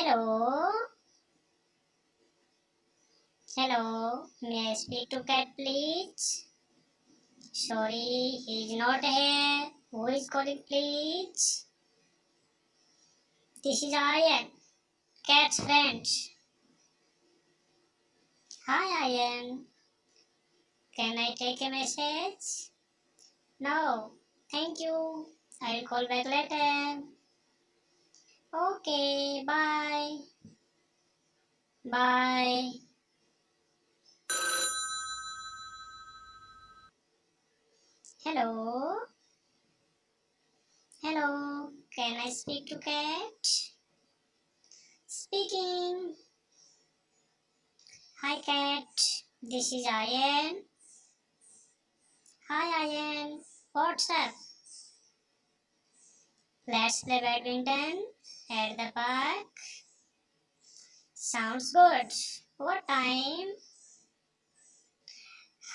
Hello, hello. May I speak to cat, please? Sorry, he's not here. Who is calling, please? This is Aryan, cat's friend. Hi, Aryan. Can I take a message? No, thank you. I'll call back later. Okay, bye. Bye. Hello, hello. Can I speak to cat? Speaking. Hi, cat. This is Aryan. Hi, Aryan. What's up? Let's play badminton at the park. Sounds good. What time?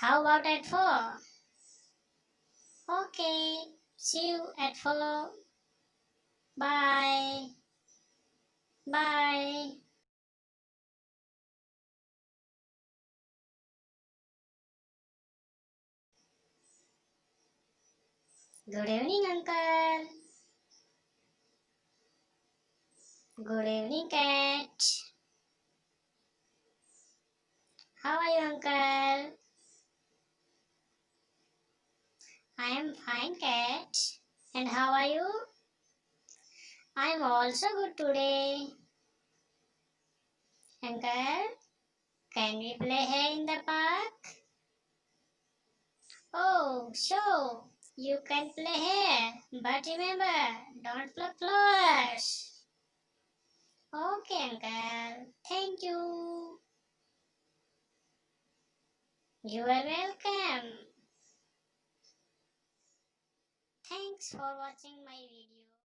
How about at 4? Okay. See you at 4. Bye. Bye. Good evening, uncle. Good evening, cat. How are you, uncle? I am fine, cat. And how are you? I am also good today. Uncle, can we play here in the park? Oh, sure. You can play here. But remember, don't play flowers. Okay, uncle. Thank you. You are welcome. Thanks for watching my video.